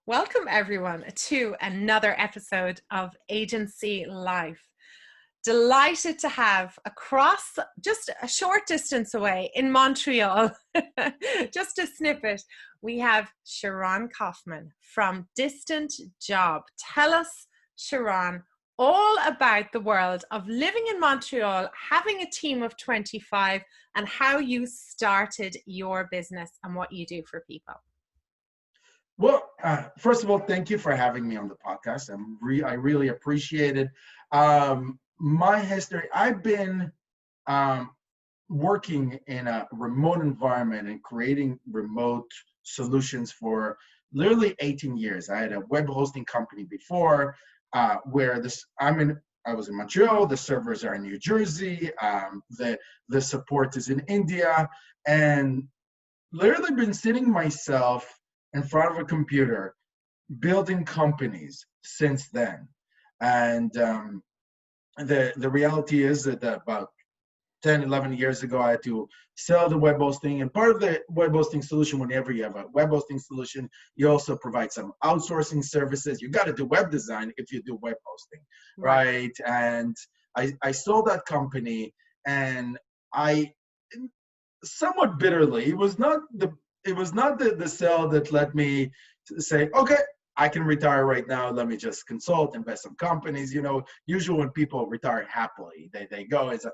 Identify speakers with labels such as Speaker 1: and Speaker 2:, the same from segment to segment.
Speaker 1: Welcome, everyone, to another episode of Agency Life. Delighted to have across just a short distance away in Montreal, just a snippet, we have Sharon Koifman from DistantJob. Tell us, Sharon, all about the world of living in Montreal, having a team of 25, and how you started your business and what you do for people.
Speaker 2: Well, first of all, thank you for having me on the podcast. I really appreciate it. My history, I've been working in a remote environment and creating remote solutions for literally 18 years. I had a web hosting company before where I was in Montreal, the servers are in New Jersey, the support is in India, and literally been sitting myself in front of a computer, building companies since then. And the reality is that about 10, 11 years ago, I had to sell the web hosting. And part of the web hosting solution, whenever you have a web hosting solution, you also provide some outsourcing services. You got to do web design if you do web hosting, right? And I sold that company, and I somewhat bitterly, it was not the sale that led me to say, okay, I can retire right now. Let me just consult, invest in companies. You know, usually when people retire happily, they go, it's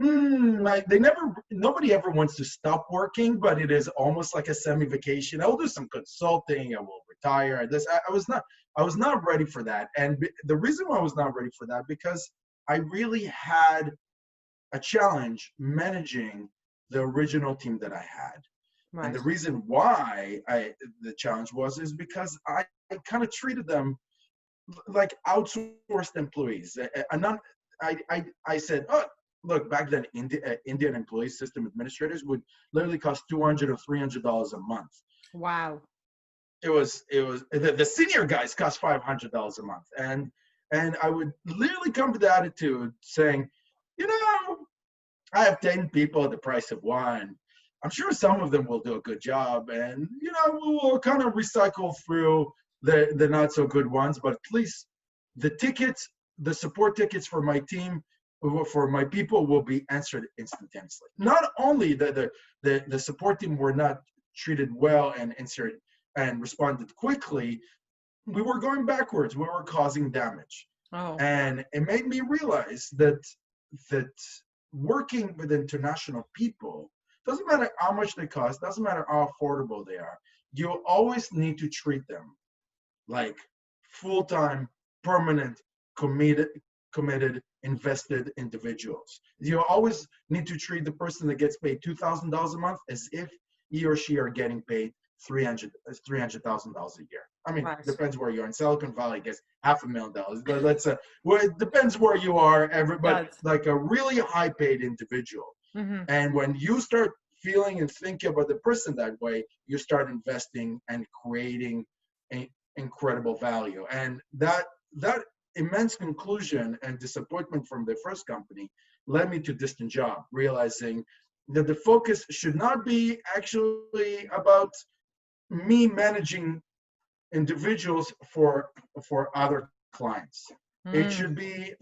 Speaker 2: nobody ever wants to stop working, but it is almost like a semi-vacation. I will do some consulting. I will retire. I was not ready for that. And the reason why I was not ready for that, because I really had a challenge managing the original team that I had. Right. And the reason why the challenge is because I kind of treated them like outsourced employees. I said, oh, look, back then, Indian employee system administrators would literally cost $200 or $300 a month.
Speaker 1: Wow.
Speaker 2: It was the senior guys cost $500 a month, and I would literally come to the attitude saying, you know, I have 10 people at the price of one. I'm sure some of them will do a good job, and you know, we'll kind of recycle through the not so good ones, but at least the support tickets for my team, for my people, will be answered instantaneously. Not only the support team were not treated well and answered and responded quickly, we were going backwards. We were causing damage.
Speaker 1: Oh.
Speaker 2: And it made me realize that working with international people, doesn't matter how much they cost, doesn't matter how affordable they are, you always need to treat them like full-time, permanent, committed, invested individuals. You always need to treat the person that gets paid $2,000 a month as if he or she are getting paid $300,000 a year. I mean,
Speaker 1: Right.
Speaker 2: Depends where you're. In Silicon Valley, I guess $500,000. But well, it depends where you are. Everybody, like a really high-paid individual.
Speaker 1: Mm-hmm.
Speaker 2: And when you start feeling and thinking about the person that way, you start investing and creating incredible value. And that immense conclusion and disappointment from the first company led me to DistantJob, realizing that the focus should not be actually about me managing individuals for other clients. It should be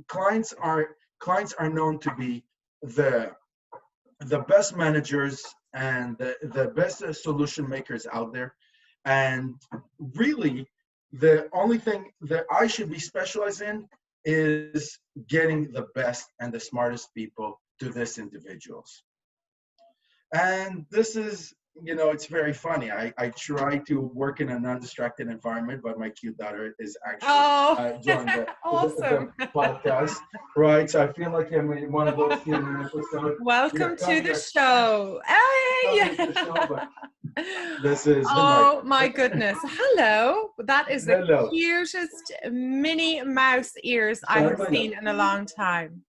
Speaker 2: clients are known to be the best managers and the best solution makers out there. And really, the only thing that I should be specialized in is getting the best and the smartest people to these individuals. And this is, you know, it's very funny. I try to work in a non-distracted environment, but my cute daughter is actually joining
Speaker 1: awesome.
Speaker 2: the podcast, right? So I feel like I'm in one of those episodes.
Speaker 1: Welcome to the show. Hey!
Speaker 2: This is
Speaker 1: my goodness. Hello. That is the cutest Minnie Mouse ears I have seen in a long time.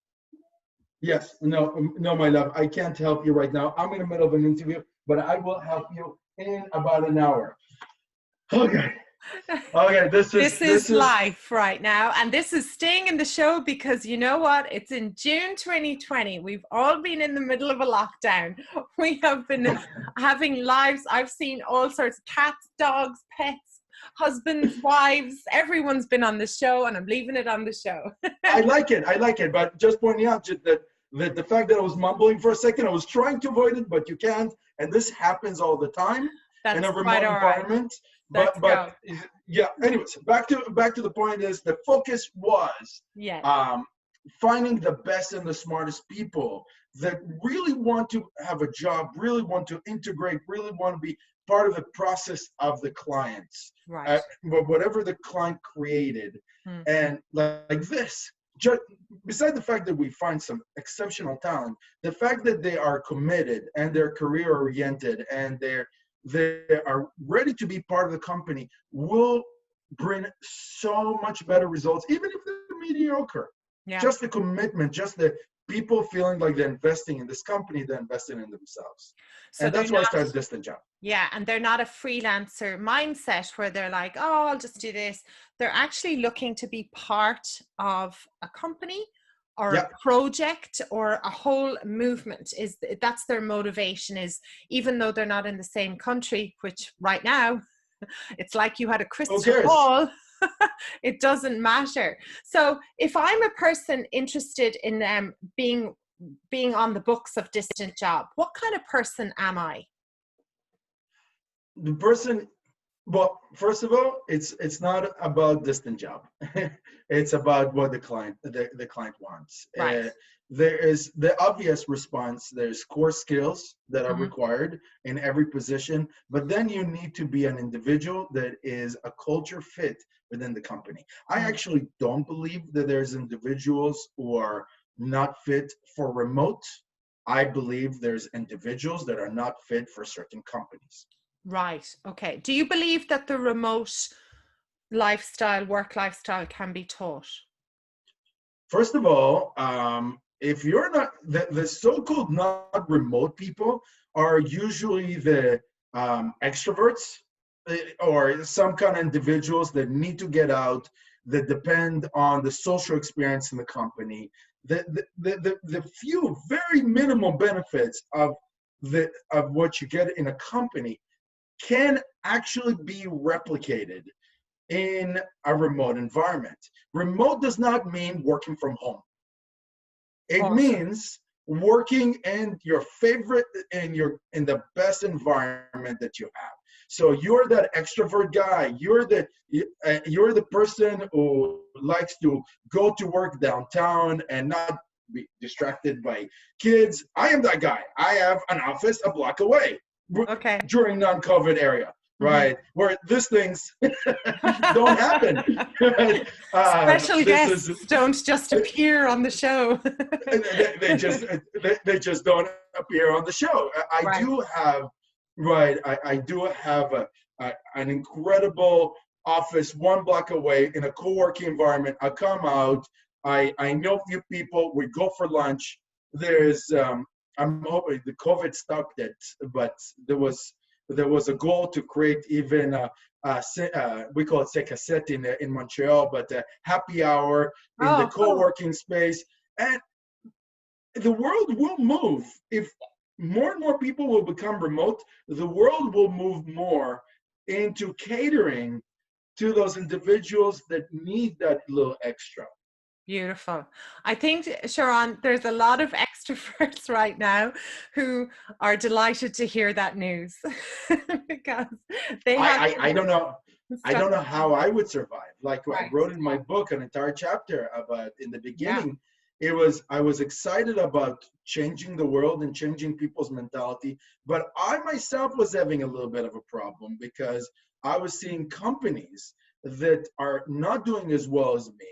Speaker 2: Yes. No, my love. I can't help you right now. I'm in the middle of an interview, but I will help you in about an hour. Okay. Okay,
Speaker 1: This is life right now. And this is staying in the show because you know what? It's in June 2020. We've all been in the middle of a lockdown. We have been having lives. I've seen all sorts of cats, dogs, pets, husbands, wives. Everyone's been on the show, and I'm leaving it on the show.
Speaker 2: I like it. But just pointing out that the fact that I was mumbling for a second, I was trying to avoid it, but you can't. And this happens all the time in a remote environment.
Speaker 1: Let's
Speaker 2: But yeah. Anyways, back to the point is the focus was finding the best and the smartest people that really want to have a job, really want to integrate, really want to be part of the process of the clients,
Speaker 1: right.
Speaker 2: Whatever the client created. And like this, just beside the fact that we find some exceptional talent, the fact that they are committed and they're career oriented and they are ready to be part of the company will bring so much better results, even if they're mediocre. Yeah. Just the commitment, just the people feeling like they're investing in this company, they're investing in themselves. So and that's why I started DistantJob.
Speaker 1: Yeah, and they're not a freelancer mindset where they're like, oh, I'll just do this. They're actually looking to be part of a company or a project or a whole movement. That's their motivation, is even though they're not in the same country, which right now it's like you had a crystal ball. It doesn't matter. So if I'm a person interested in being on the books of DistantJob, what kind of person am I?
Speaker 2: The person, well, first of all, it's not about DistantJob. It's about what the client wants.
Speaker 1: Right.
Speaker 2: There is the obvious response. There's core skills that are required in every position, but then you need to be an individual that is a culture fit within the company. I actually don't believe that there's individuals who are not fit for remote. I believe there's individuals that are not fit for certain companies.
Speaker 1: Right. Okay. Do you believe that the remote work lifestyle can be taught?
Speaker 2: First of all, if you're not, the so-called not remote people are usually the extroverts or some kind of individuals that need to get out, that depend on the social experience in the company. The few very minimal benefits of what you get in a company can actually be replicated in a remote environment. Remote does not mean working from home. It means working in your favorite, in the best environment that you have. So you're that extrovert guy. You're the person who likes to go to work downtown and not be distracted by kids. I am that guy. I have an office a block away. Okay. During non-COVID area, right? Where these things don't happen.
Speaker 1: Special guests don't just appear on the show.
Speaker 2: they just don't appear on the show. I do have an incredible office 1 block away in a co-working environment. I come out, I know a few people, we go for lunch. There's I'm hoping the COVID stopped it, but there was a goal to create even we call it cassette in Montreal, but a happy hour in the co-working space. And the world will move. If more and more people will become remote, the world will move more into catering to those individuals that need that little extra.
Speaker 1: Beautiful. I think, Sharon, there's a lot of extroverts right now who are delighted to hear that news because they have.
Speaker 2: I don't know. I don't know how I would survive. Like I wrote in my book an entire chapter about in the beginning. Yeah. I was excited about changing the world and changing people's mentality, but I myself was having a little bit of a problem because I was seeing companies that are not doing as well as me.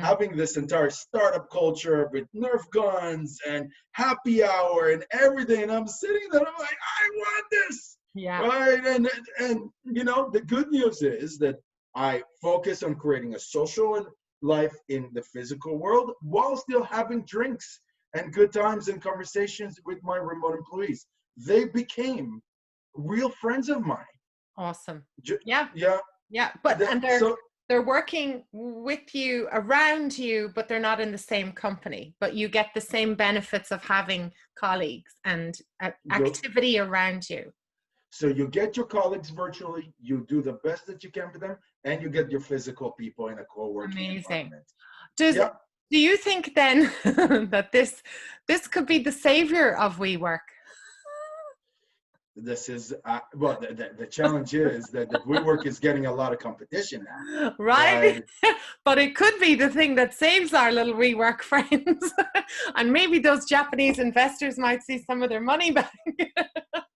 Speaker 2: Having this entire startup culture with Nerf guns and happy hour and everything. And I'm sitting there, I'm like, I want this. Yeah. Right. And you know, the good news is that I focus on creating a social life in the physical world while still having drinks and good times and conversations with my remote employees. They became real friends of mine.
Speaker 1: Awesome.
Speaker 2: Yeah.
Speaker 1: Yeah, but and
Speaker 2: So
Speaker 1: they're working with you, around you, but they're not in the same company. But you get the same benefits of having colleagues and
Speaker 2: you
Speaker 1: activity around you.
Speaker 2: so you get your colleagues virtually, you do the best that you can for them, and you get your physical people in a co-working
Speaker 1: Amazing.
Speaker 2: environment.
Speaker 1: Does
Speaker 2: Yeah,
Speaker 1: do you think then that this could be the savior of WeWork?
Speaker 2: this is well, the challenge is that WeWork is getting a lot of competition now,
Speaker 1: Right?
Speaker 2: right?
Speaker 1: But it could be the thing that saves our little WeWork friends. And maybe those Japanese investors might see some of their money back.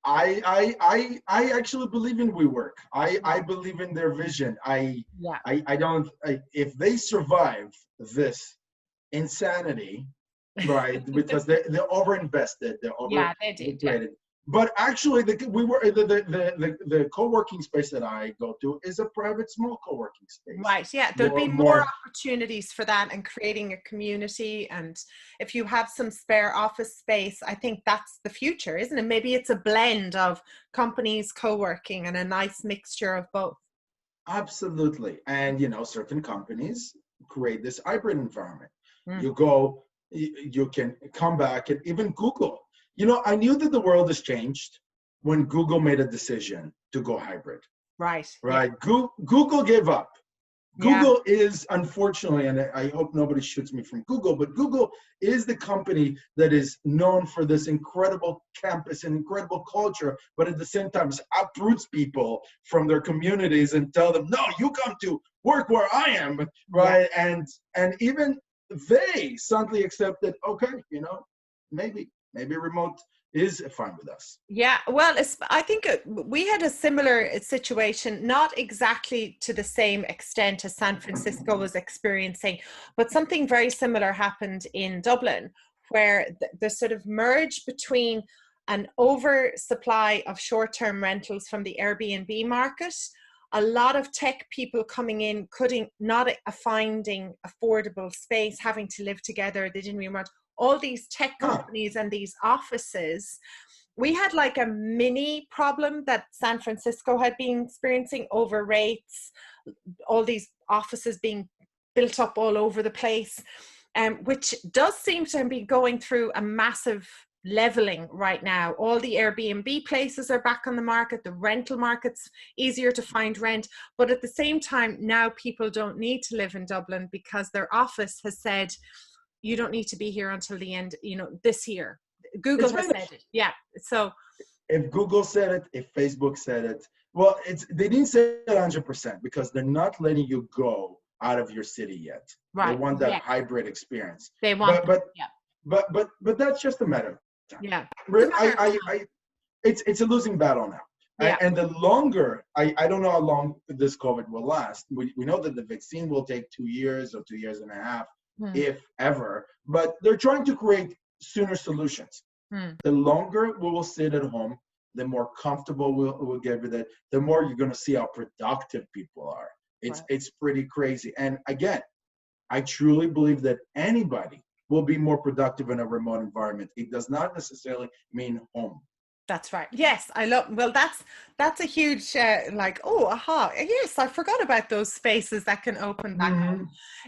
Speaker 2: I actually believe in WeWork. I believe in their vision.
Speaker 1: Yeah.
Speaker 2: I don't. If they survive this insanity, right? Because they're overinvested, they're
Speaker 1: Yeah, they did. Yeah.
Speaker 2: overrated. But actually, the co-working space that I go to is a private small co-working space.
Speaker 1: Right. Yeah. There'll be more
Speaker 2: More
Speaker 1: opportunities for that and creating a community. And if you have some spare office space, I think that's the future, isn't it? Maybe it's a blend of companies co-working and a nice mixture of both.
Speaker 2: absolutely. And certain companies create this hybrid environment.
Speaker 1: Mm.
Speaker 2: You go, you can come back, and even Google. I knew that the world has changed when Google made a decision to go hybrid.
Speaker 1: Right. Yeah.
Speaker 2: Right? Google gave up.
Speaker 1: Yeah.
Speaker 2: Google is, unfortunately, and I hope nobody shoots me from Google, but Google is the company that is known for this incredible campus and incredible culture, but at the same time uproots people from their communities and tell them, no, you come to work where I am, right?
Speaker 1: Yeah.
Speaker 2: And even they suddenly accepted, okay, maybe remote is fine with us.
Speaker 1: Yeah, well, I think we had a similar situation, not exactly to the same extent as San Francisco was experiencing, but something very similar happened in Dublin, where the sort of merge between an oversupply of short-term rentals from the Airbnb market, a lot of tech people coming in, not finding affordable space, having to live together. They didn't really want all these tech
Speaker 2: Huh.
Speaker 1: companies and these offices. We had like a mini problem that San Francisco had been experiencing over rates, all these offices being built up all over the place, which does seem to be going through a massive leveling right now. All the Airbnb places are back on the market, the rental market's easier to find rent, but at the same time now people don't need to live in Dublin because their office has said you don't need to be here until the end, this year. Google
Speaker 2: It's
Speaker 1: has said
Speaker 2: finished.
Speaker 1: it. Yeah. So
Speaker 2: If Google said it, if Facebook said it, well, they didn't say it 100% because they're not letting you go out of your city yet. They
Speaker 1: right.
Speaker 2: want that
Speaker 1: Yeah.
Speaker 2: hybrid experience.
Speaker 1: They want
Speaker 2: But
Speaker 1: them.
Speaker 2: but
Speaker 1: Yeah.
Speaker 2: but that's just a matter of time.
Speaker 1: Yeah. It's a matter of time.
Speaker 2: It's a losing battle now.
Speaker 1: Yeah.
Speaker 2: And the longer, I don't know how long this COVID will last. We know that the vaccine will take 2 years or 2 years and a half, if ever. But they're trying to create sooner solutions. The longer we will sit at home, the more comfortable we'll get with it, the more you're going to see how productive people are. It's pretty crazy. And again, I truly believe that anybody will be more productive in a remote environment. It does not necessarily mean home.
Speaker 1: That's right. Yes, I love. Well, that's a huge Yes, I forgot about those spaces that can open back up.
Speaker 2: Mm-hmm.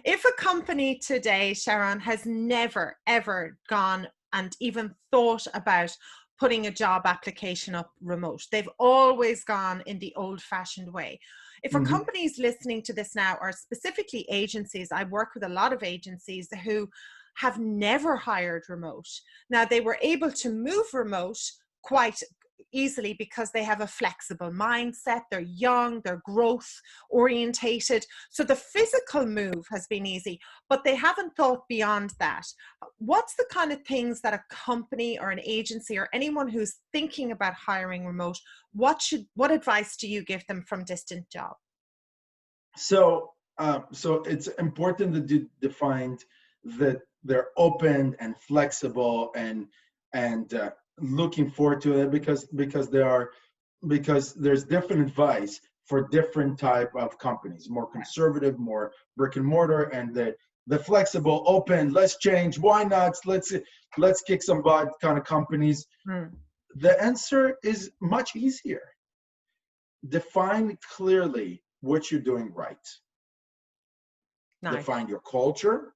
Speaker 1: If a company today, Sharon, has never ever gone and even thought about putting a job application up remote, they've always gone in the old-fashioned way. If a
Speaker 2: Mm-hmm.
Speaker 1: company is listening to this now, or specifically agencies, I work with a lot of agencies who have never hired remote. Now, they were able to move remote quite easily because they have a flexible mindset, they're young, they're growth orientated, so the physical move has been easy, but they haven't thought beyond that. What's the kind of things that a company or an agency or anyone who's thinking about hiring remote, what advice do you give them from DistantJob?
Speaker 2: So it's important that you define that they're open and flexible and looking forward to it because there's different advice for different type of companies, more conservative, more brick and mortar, and the flexible, open, let's change, why not, let's kick some butt kind of companies. The answer is much easier. Define clearly what you're doing right.
Speaker 1: Nice.
Speaker 2: Define your culture,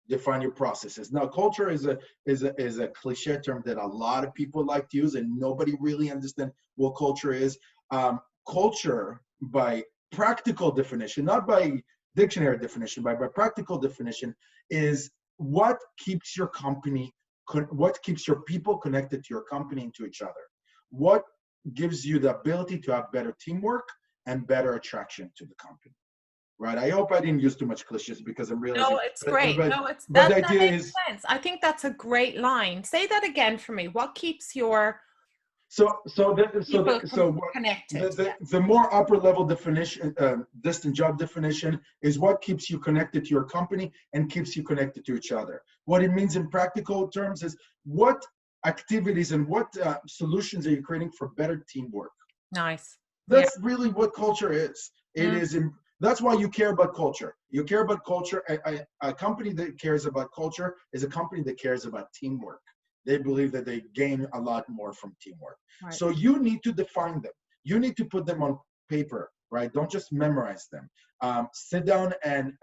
Speaker 2: define your processes. Now, culture is a cliche term that a lot of people like to use, and nobody really understands what culture is. Culture, by practical definition, not by dictionary definition, but by practical definition, is what keeps your company, what keeps your people connected to your company and to each other. What gives you the ability to have better teamwork and better attraction to the company. Right. I hope I didn't use too much cliches because I'm realizing.
Speaker 1: No, it's great.
Speaker 2: But,
Speaker 1: No,
Speaker 2: the
Speaker 1: that
Speaker 2: idea
Speaker 1: makes
Speaker 2: is
Speaker 1: sense. I think that's a great line. Say that again for me. What keeps your connected?
Speaker 2: the more upper level definition, distant job definition, is what keeps you connected to your company and keeps you connected to each other. What it means in practical terms is what activities and what solutions are you creating for better teamwork.
Speaker 1: Nice.
Speaker 2: That's really what culture is. It is. That's why you care about culture. You care about culture. A company that cares about culture is a company that cares about teamwork. They believe that they gain a lot more from teamwork. Right. So you need to define them. You need to put them on paper, right? Don't just memorize them. Sit down and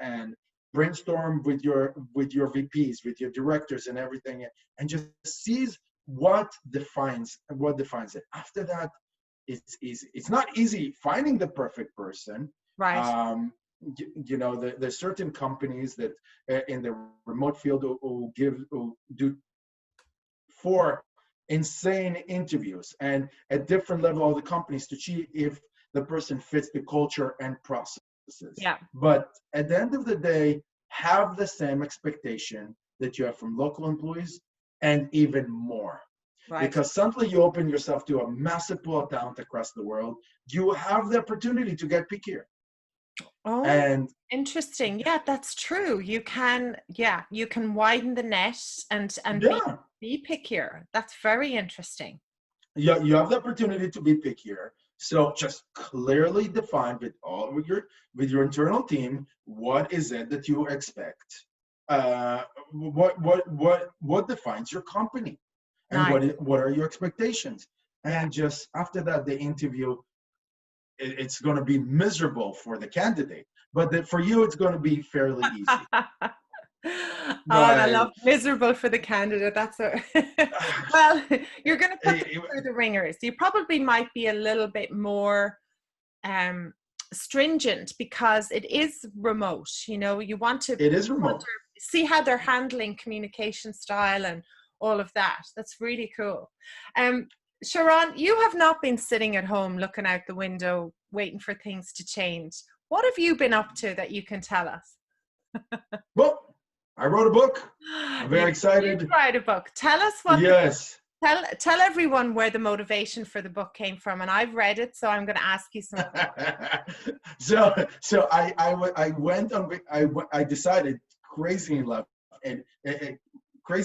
Speaker 2: brainstorm with your VPs, with your directors and everything, and just seize what defines it. After that, it's easy. It's not easy finding the perfect person.
Speaker 1: Right.
Speaker 2: There's certain companies that in the remote field who do 4 insane interviews and at different level of the companies to see if the person fits the culture and processes.
Speaker 1: Yeah.
Speaker 2: But at the end of the day, have the same expectation that you have from local employees and even more. Right. Because suddenly you open yourself to a massive pool of talent across the world. You have the opportunity to get pickier.
Speaker 1: Oh, and interesting. Yeah, that's true. You can widen the net and be pickier. That's very interesting.
Speaker 2: Yeah, you have the opportunity to be pickier. So just clearly define with your internal team, what is it that you expect? What defines your company? And what are your expectations? And just after that, the interview, it's going to be miserable for the candidate, but for you, it's going to be fairly easy.
Speaker 1: And I love miserable for the candidate. That's well, you're going to put them through the ringers. You probably might be a little bit more stringent because it is remote. You want to.
Speaker 2: It is remote.
Speaker 1: See how they're handling communication style and all of that. That's really cool. Sharon, you have not been sitting at home looking out the window waiting for things to change. What have you been up to that you can tell us?
Speaker 2: Well, I wrote a book. I'm very excited.
Speaker 1: You write a book. Tell us what.
Speaker 2: Yes.
Speaker 1: Tell everyone where the motivation for the book came from, and I've read it, so I'm going to ask you some.
Speaker 2: So I decided crazy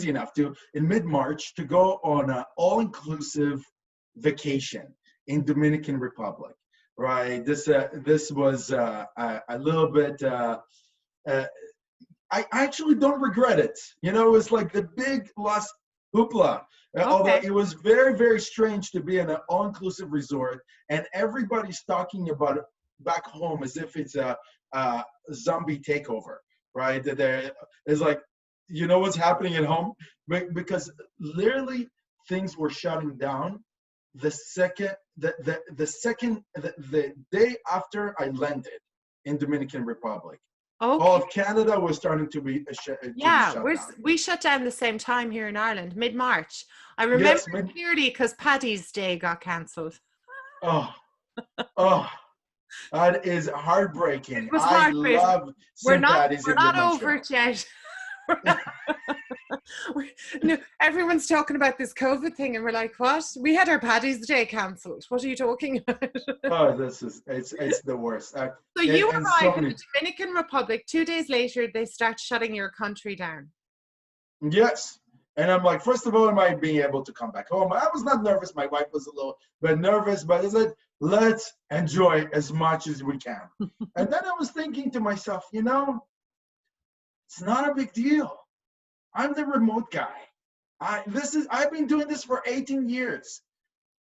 Speaker 2: enough to in mid-March to go on an all-inclusive vacation in Dominican Republic. Right. This was a little bit. I actually don't regret it. It was like the big last hoopla. Okay. Although it was very, very strange to be in an all-inclusive resort and everybody's talking about it back home as if it's a zombie takeover. Right. It's like, what's happening at home? Because literally things were shutting down the day after I landed in Dominican Republic. Okay. All of Canada was starting to be shut down.
Speaker 1: We shut down the same time here in Ireland, mid-March. I remember clearly because Paddy's Day got cancelled.
Speaker 2: Oh, that is heartbreaking.
Speaker 1: It was heartbreaking.
Speaker 2: I love St. Paddy's in
Speaker 1: We're not over it yet. No, everyone's talking about this COVID thing and we're like, what? We had our Paddy's Day cancelled. What are you talking about?
Speaker 2: It's the worst. So
Speaker 1: you arrive in the Dominican Republic. 2 days later, they start shutting your country down.
Speaker 2: Yes. And I'm like, first of all, am I being able to come back home? I was not nervous. My wife was a little bit nervous, but I said, let's enjoy as much as we can. And then I was thinking to myself, it's not a big deal. I'm the remote guy. I've been doing this for 18 years.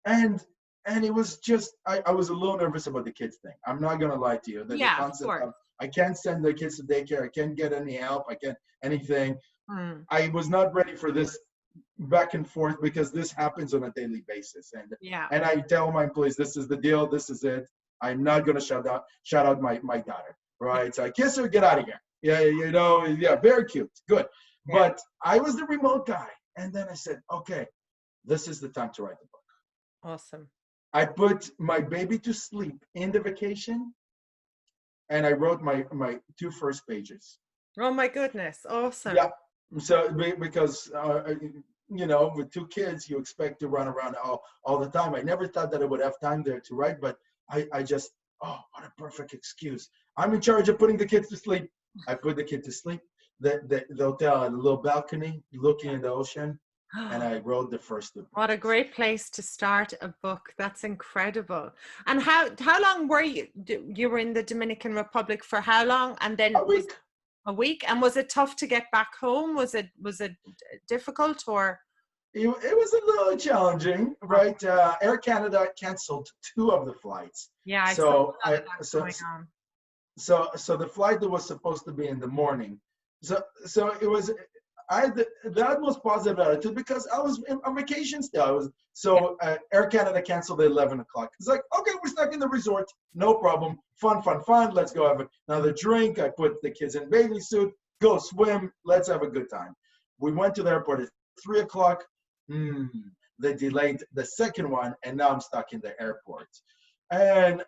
Speaker 2: And and it was just, I was a little nervous about the kids thing. I'm not gonna lie to you. The
Speaker 1: Yeah, of
Speaker 2: concept
Speaker 1: course.
Speaker 2: of I can't send the kids to daycare, I can't get any help, I can't anything.
Speaker 1: Mm,
Speaker 2: I was not ready for this back and forth because this happens on a daily basis.
Speaker 1: yeah.
Speaker 2: And I tell my employees, this is the deal, this is it. I'm not gonna shout out my daughter,
Speaker 1: Yeah.
Speaker 2: right? So I kiss her, get out of here. Yeah, you know, yeah, very cute, good.
Speaker 1: Yeah.
Speaker 2: But I was the remote guy, and then I said, okay, this is the time to write the book.
Speaker 1: Awesome.
Speaker 2: I put my baby to sleep in the vacation, and I wrote my two first pages.
Speaker 1: Oh my goodness. Awesome.
Speaker 2: Yeah. So because you know, with two kids, you expect to run around all the time. I never thought that I would have time there to write, but I just, oh, what a perfect excuse. I'm in charge of putting the kids to sleep. I put the kid to sleep. The hotel had a little balcony looking at the ocean, and I wrote the first two.
Speaker 1: What a great place to start a book. That's incredible. And how long were you? You were in the Dominican Republic for how long? And then
Speaker 2: A week.
Speaker 1: A week. And was it tough to get back home? Was it difficult or?
Speaker 2: It was a little challenging, right? Air Canada canceled two of the flights.
Speaker 1: Yeah, I
Speaker 2: So
Speaker 1: saw that going on.
Speaker 2: so the flight that was supposed to be in the morning. So it was, I had the utmost positive attitude because I was on vacation still. Air Canada canceled at 11 o'clock. It's like, okay, we're stuck in the resort, no problem. Fun. Let's go have another drink. I put the kids in bathing suit, go swim. Let's have a good time. We went to the airport at 3 o'clock. They delayed the second one, and now I'm stuck in the airport. And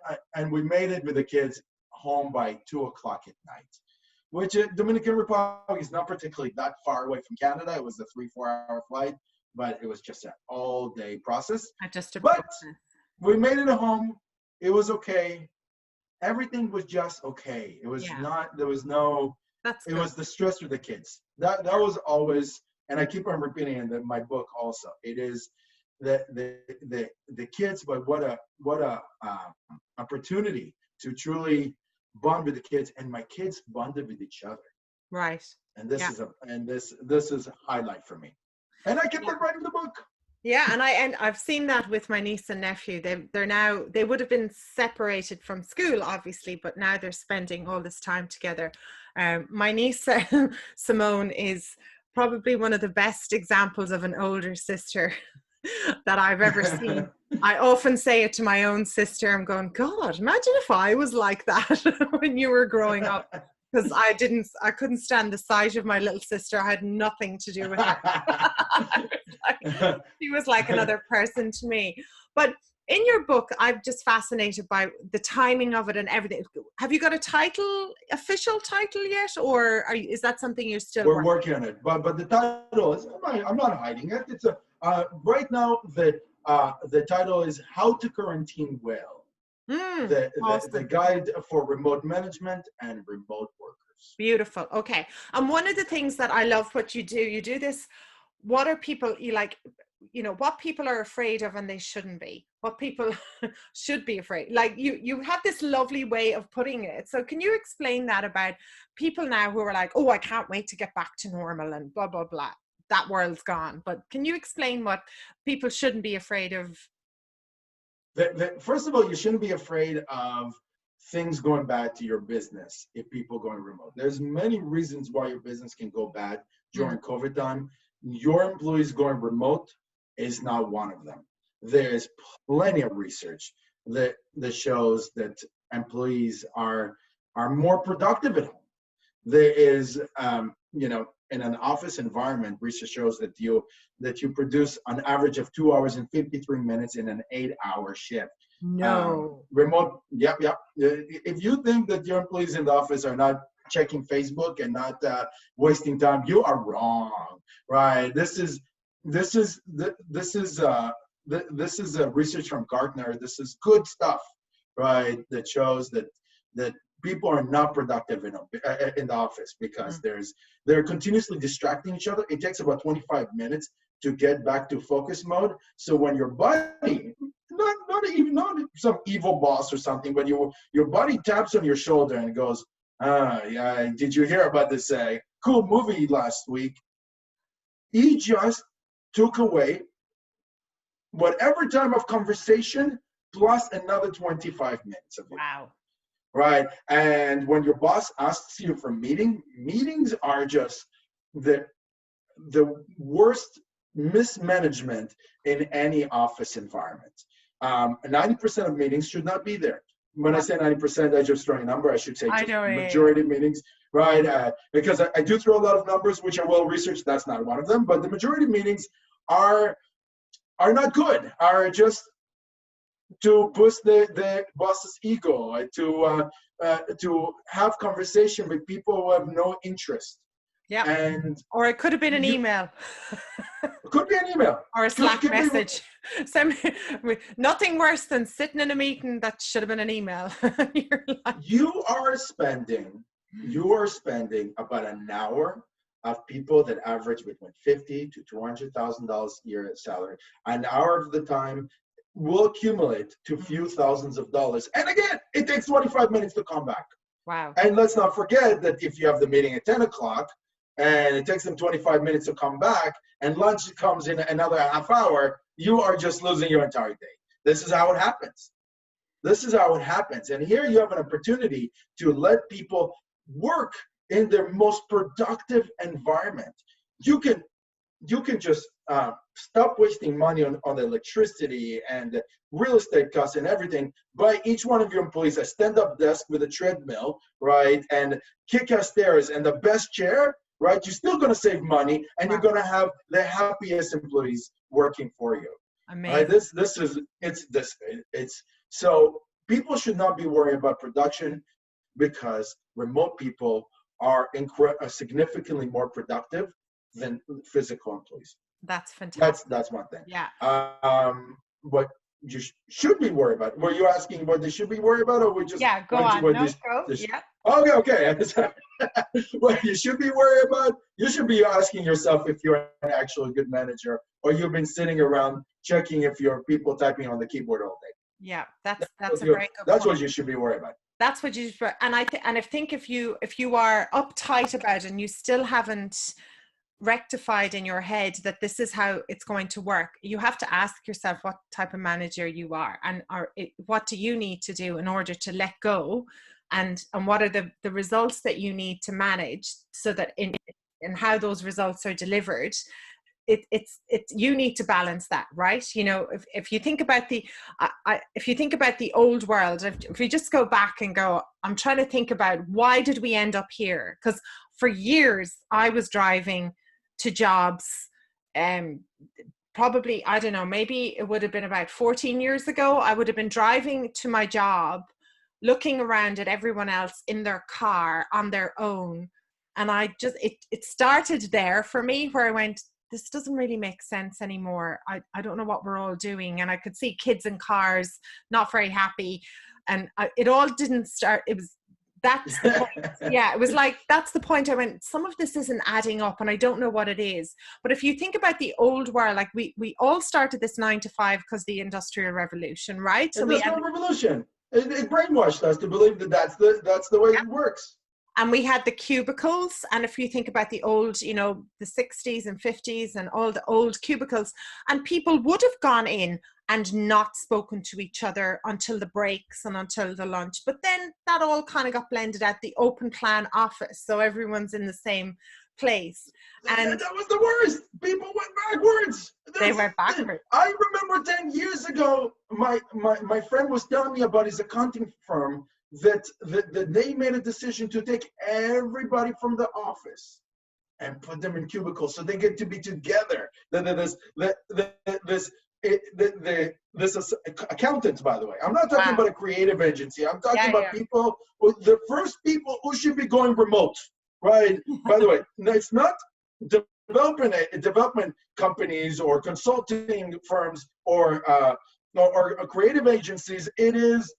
Speaker 2: we made it with the kids home by 2 o'clock at night, which Dominican Republic is not particularly that far away from Canada. It was a 3-4 hour flight, but it was just an all day process. But we made it home. It was okay. Everything was just okay. It was there was no, it was the stress with the kids. That was always, and I keep on repeating in my book also, it is the kids, but what a opportunity to truly bond with the kids, and my kids bonded with each other.
Speaker 1: Right.
Speaker 2: And this is a highlight for me. And I kept on writing the book.
Speaker 1: Yeah, and I've seen that with my niece and nephew. They would have been separated from school, obviously, but now they're spending all this time together. My niece Simone is probably one of the best examples of an older sister that I've ever seen. I often say it to my own sister. I'm going, God, imagine if I was like that when you were growing up. Because I couldn't stand the sight of my little sister. I had nothing to do with her. She was like another person to me. But in your book, I'm just fascinated by the timing of it and everything. Have you got a official title yet? Or is that something you're still
Speaker 2: We're working on it. But the title is, I'm not hiding it. It's right now the title is How to Quarantine Well.
Speaker 1: Awesome.
Speaker 2: The guide for remote management and remote workers.
Speaker 1: Beautiful. Okay. And one of the things that I love what you do this, what are people what people are afraid of and they shouldn't be, what people should be afraid. Like you have this lovely way of putting it. So can you explain that about people now who are like, oh, I can't wait to get back to normal and blah, blah, blah. That world's gone. But can you explain what people shouldn't be afraid of?
Speaker 2: First of all, you shouldn't be afraid of things going bad to your business if people going remote. There's many reasons why your business can go bad during COVID time. Your employees going remote is not one of them. There's plenty of research that shows that employees are more productive at home. There is, in an office environment, research shows that you produce an average of 2 hours and 53 minutes in an 8-hour shift.
Speaker 1: No.
Speaker 2: Remote, yep. If you think that your employees in the office are not checking Facebook and not wasting time, you are wrong, right? This is research from Gartner. This is good stuff, right? That shows that people are not productive in the office because they're continuously distracting each other. It takes about 25 minutes to get back to focus mode. So when your buddy, not some evil boss or something, but your buddy taps on your shoulder and goes, yeah, did you hear about this cool movie last week? He just took away whatever time of conversation plus another 25 minutes of it.
Speaker 1: Wow.
Speaker 2: Right. And when your boss asks you for meetings are just the worst mismanagement in any office environment. 90% of meetings should not be there. When I say 90%, I just throw a number. I should say
Speaker 1: I
Speaker 2: just
Speaker 1: know,
Speaker 2: majority of meetings, right? Because I do throw a lot of numbers, which are well researched. That's not one of them. But the majority of meetings are not good. Are just to boost the boss's ego, to have conversation with people who have no interest.
Speaker 1: Yeah.
Speaker 2: And
Speaker 1: or it could have been an email.
Speaker 2: It could be an email.
Speaker 1: Or a Slack message. Nothing worse than sitting in a meeting that should have been an email.
Speaker 2: You are spending about an hour of people that average between $50,000 to $200,000 a year salary. An hour of the time will accumulate to a few thousands of dollars. And again, it takes 25 minutes to come back.
Speaker 1: Wow.
Speaker 2: And let's not forget that if you have the meeting at 10 o'clock and it takes them 25 minutes to come back and lunch comes in another half hour, you are just losing your entire day. This is how it happens. And here you have an opportunity to let people work in their most productive environment. You can just stop wasting money on electricity and real estate costs and everything. Buy each one of your employees a stand-up desk with a treadmill, right, and kick-ass stairs and the best chair, right? You're still going to save money, and you're going to have the happiest employees working for you.
Speaker 1: Amazing.
Speaker 2: Right? So people should not be worried about production, because remote people are significantly more productive than physical employees.
Speaker 1: That's fantastic.
Speaker 2: That's one thing.
Speaker 1: Yeah.
Speaker 2: What you should be worried about? Were you asking what they should be worried about, or we just
Speaker 1: go on? Go. Yeah.
Speaker 2: Okay. What you should be worried about? You should be asking yourself if you're an actual good manager, or you've been sitting around checking if your people typing on the keyboard all day.
Speaker 1: Yeah, that's a very good.
Speaker 2: That's what you should be worried about.
Speaker 1: That's what you should. And I think if you are uptight about it and you still haven't rectified in your head that this is how it's going to work, you have to ask yourself what type of manager you are, and what do you need to do in order to let go, and what are the results that you need to manage, so that in how those results are delivered, it's you need to balance that, right? You know, if you think about the old world, if you just go back and go, I'm trying to think about why did we end up here? Because for years I was driving to jobs, probably, I don't know, maybe it would have been about 14 years ago, I would have been driving to my job, looking around at everyone else in their car on their own. And I just, it started there for me, where I went, this doesn't really make sense anymore. I don't know what we're all doing. And I could see kids in cars, not very happy. And it all didn't start. That's the point. Yeah, it was like, that's the point. I went, some of this isn't adding up, and I don't know what it is. But if you think about the old world, like we all started this 9 to 5 because the Industrial Revolution, right? So
Speaker 2: Industrial Revolution. It brainwashed us to believe that that's the way it works.
Speaker 1: And we had the cubicles. And if you think about the old, you know, the 60s and 50s and all the old cubicles, and people would have gone in and not spoken to each other until the breaks and until the lunch. But then that all kind of got blended at the open plan office. So everyone's in the same place. And
Speaker 2: that was the worst. People went backwards.
Speaker 1: They went backwards.
Speaker 2: I remember 10 years ago, my friend was telling me about his accounting firm, that they made a decision to take everybody from the office and put them in cubicles so they get to be together. This is accountants, by the way. I'm not talking about a creative agency. I'm talking about people, the first people who should be going remote, right? By the way, it's not development companies or consulting firms or creative agencies. It is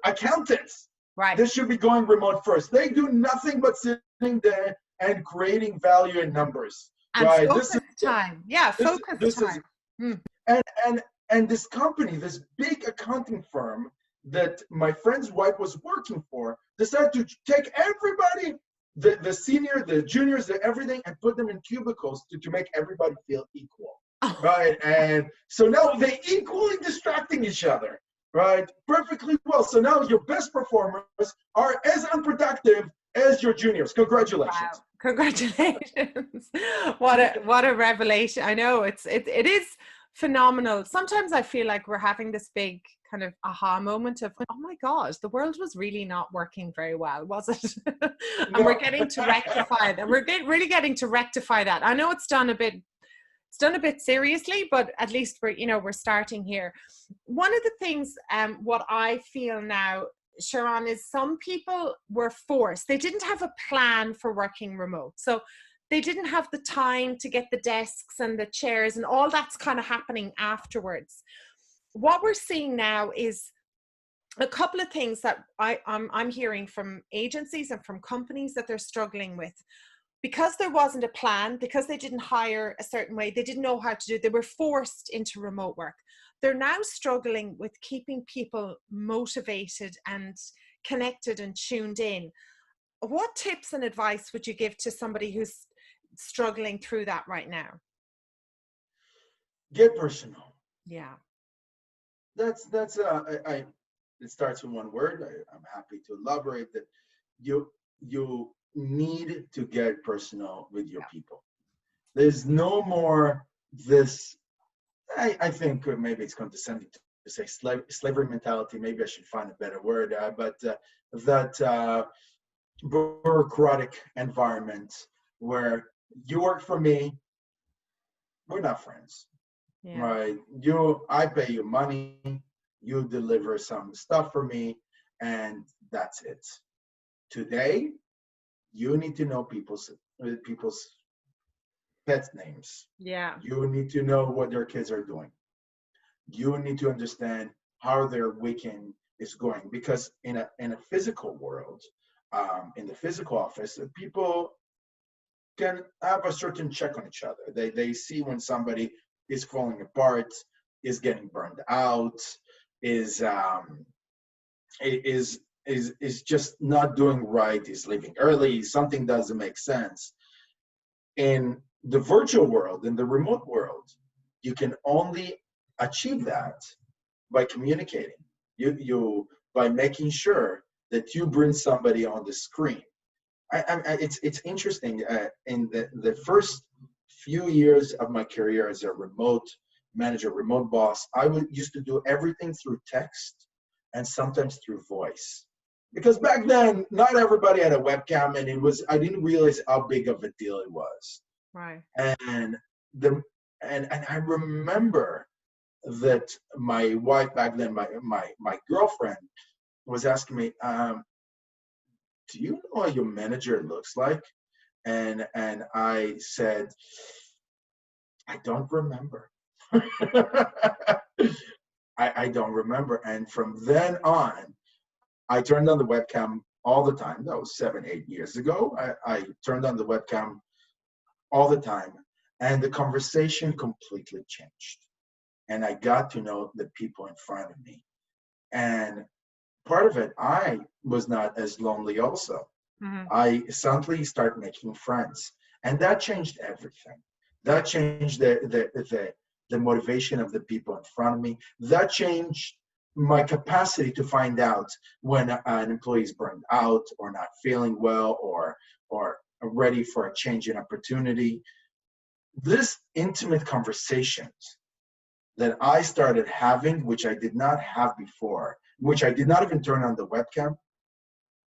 Speaker 2: accountants.
Speaker 1: Right.
Speaker 2: This should be going remote first. They do nothing but sitting there and creating value in numbers.
Speaker 1: And
Speaker 2: right.
Speaker 1: Focus time. Yeah, focus time.
Speaker 2: And this company, this big accounting firm that my friend's wife was working for, decided to take everybody, the senior, the juniors, the everything, and put them in cubicles to make everybody feel equal. Oh. Right. And so now they're equally distracting each other. right? Perfectly well. So now your best performers are as unproductive as your juniors.
Speaker 1: Wow.
Speaker 2: Congratulations.
Speaker 1: Congratulations. What a revelation. I know it is phenomenal. Sometimes I feel like we're having this big kind of aha moment of, oh my God, the world was really not working very well, was it? And we're
Speaker 2: No.
Speaker 1: getting to rectify that. Really getting to rectify that. I know it's done a bit seriously, but at least we're starting here. One of the things, what I feel now, Sharon, is some people were forced. They didn't have a plan for working remote. So they didn't have the time to get the desks and the chairs and all that's kind of happening afterwards. What we're seeing now is a couple of things that I'm hearing from agencies and from companies that they're struggling with. Because there wasn't a plan, because they didn't hire a certain way, they didn't know how to do it, they were forced into remote work. They're now struggling with keeping people motivated and connected and tuned in. What tips and advice would you give to somebody who's struggling through that right now?
Speaker 2: Get personal.
Speaker 1: Yeah.
Speaker 2: It starts with one word. I'm happy to elaborate that you need to get personal with your people. There's no more this, I think maybe it's condescending to say slavery mentality. Maybe I should find a better word, but that bureaucratic environment where you work for me, we're not friends,
Speaker 1: Yeah.
Speaker 2: right? I pay you money, you deliver some stuff for me, and that's it. Today, you need to know people's pets names.
Speaker 1: Yeah.
Speaker 2: You need to know what their kids are doing. You need to understand how their weekend is going, because in a physical world, in the physical office, people can have a certain check on each other. They see when somebody is falling apart, is getting burned out, is is just not doing right, is leaving early, something doesn't make sense. In the virtual world, in the remote world, you can only achieve that by communicating. You by making sure that you bring somebody on the screen. It's interesting. In the first few years of my career as a remote manager, remote boss, used to do everything through text and sometimes through voice. Because back then, not everybody had a webcam, and I didn't realize how big of a deal it was.
Speaker 1: Right.
Speaker 2: And I remember that my wife back then, my girlfriend, was asking me, do you know what your manager looks like? And I said, I don't remember. I don't remember. And from then on, I turned on the webcam all the time. That was 7-8 years ago. I turned on the webcam all the time, and the conversation completely changed. And I got to know the people in front of me. And part of it, I was not as lonely also.
Speaker 1: Mm-hmm.
Speaker 2: I suddenly started making friends, and that changed everything. That changed the motivation of the people in front of me. That changed my capacity to find out when an employee is burned out or not feeling well or ready for a change in opportunity. This intimate conversations that I started having, which I did not have before, which I did not even turn on the webcam,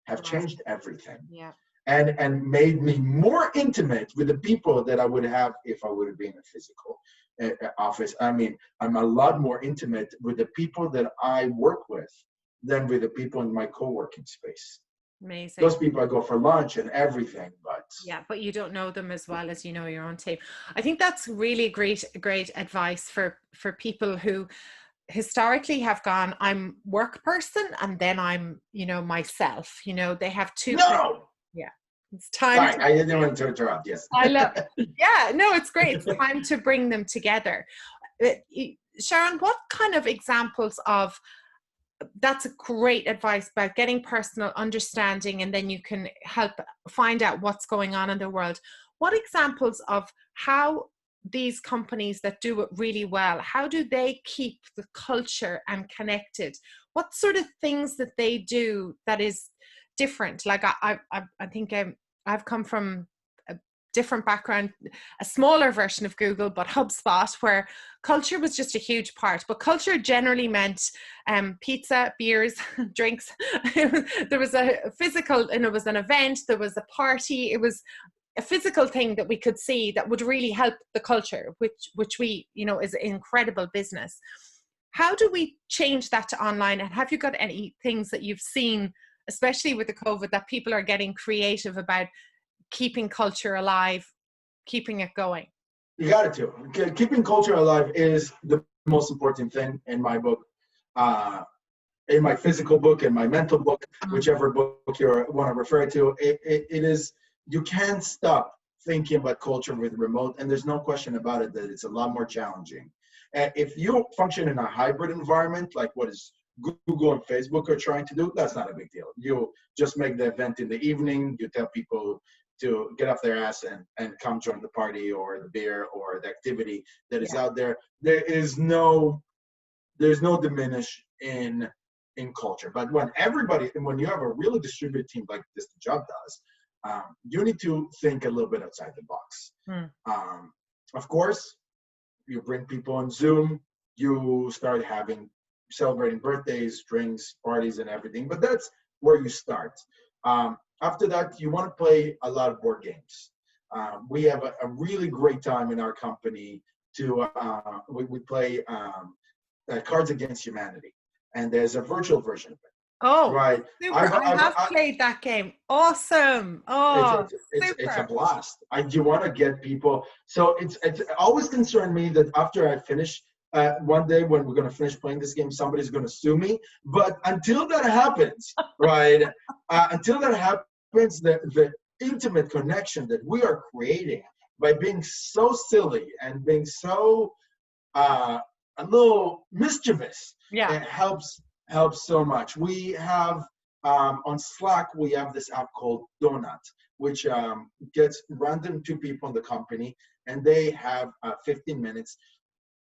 Speaker 2: have changed everything.
Speaker 1: Yeah.
Speaker 2: And made me more intimate with the people that I would have if I would have been in a physical office. I mean, I'm a lot more intimate with the people that I work with than with the people in my co-working space.
Speaker 1: Amazing.
Speaker 2: Those people I go for lunch and everything, but
Speaker 1: yeah, but you don't know them as well as you know your own team. I think that's really great advice for people who historically have gone, I'm work person and then I'm, myself. They have two.
Speaker 2: no.
Speaker 1: Yeah, it's time.
Speaker 2: Sorry, I didn't want to interrupt. Yes,
Speaker 1: I love. Yeah, no, it's great. It's time to bring them together. Sharon, what kind of examples of that's a great advice about getting personal, understanding, and then you can help find out what's going on in the world. What examples of how these companies that do it really well, how do they keep the culture and connected? What sort of things that they do that is different? Like I think I've come from a different background, a smaller version of Google, but HubSpot, where culture was just a huge part. But culture generally meant pizza, beers, drinks. There was a physical, and it was an event. There was a party. It was a physical thing that we could see that would really help the culture, which we, you know, is incredible business. How do we change that to online? And have you got any things that you've seen, especially with the COVID, that people are getting creative about keeping culture alive, keeping it going?
Speaker 2: You got it too. Keeping culture alive is the most important thing in my book, in my physical book, in my mental book, whichever book you want to refer to. It is, you can't stop thinking about culture with remote, and there's no question about it that it's a lot more challenging. And if you function in a hybrid environment, like what is Google and Facebook are trying to do, that's not a big deal. You just make the event in the evening, you tell people to get off their ass and come join the party or the beer or the activity that is out there. There's no diminish in culture. But when you have a really distributed team like DistantJob does, you need to think a little bit outside the box. Of course, you bring people on Zoom, you start celebrating birthdays, drinks, parties, and everything. But that's where you start. After that, you want to play a lot of board games. We have a really great time in our company we play Cards Against Humanity, and there's a virtual version of it.
Speaker 1: Oh,
Speaker 2: right.
Speaker 1: Super. I have played that game. Awesome. Oh,
Speaker 2: it's a blast. You want to get people. So it's always concerned me that after I finish, one day when we're going to finish playing this game, somebody's going to sue me. But until that happens, right? Until that happens, the intimate connection that we are creating by being so silly and being so a little mischievous, it helps so much. We have on Slack, we have this app called Donut, which gets random two people in the company, and they have 15 minutes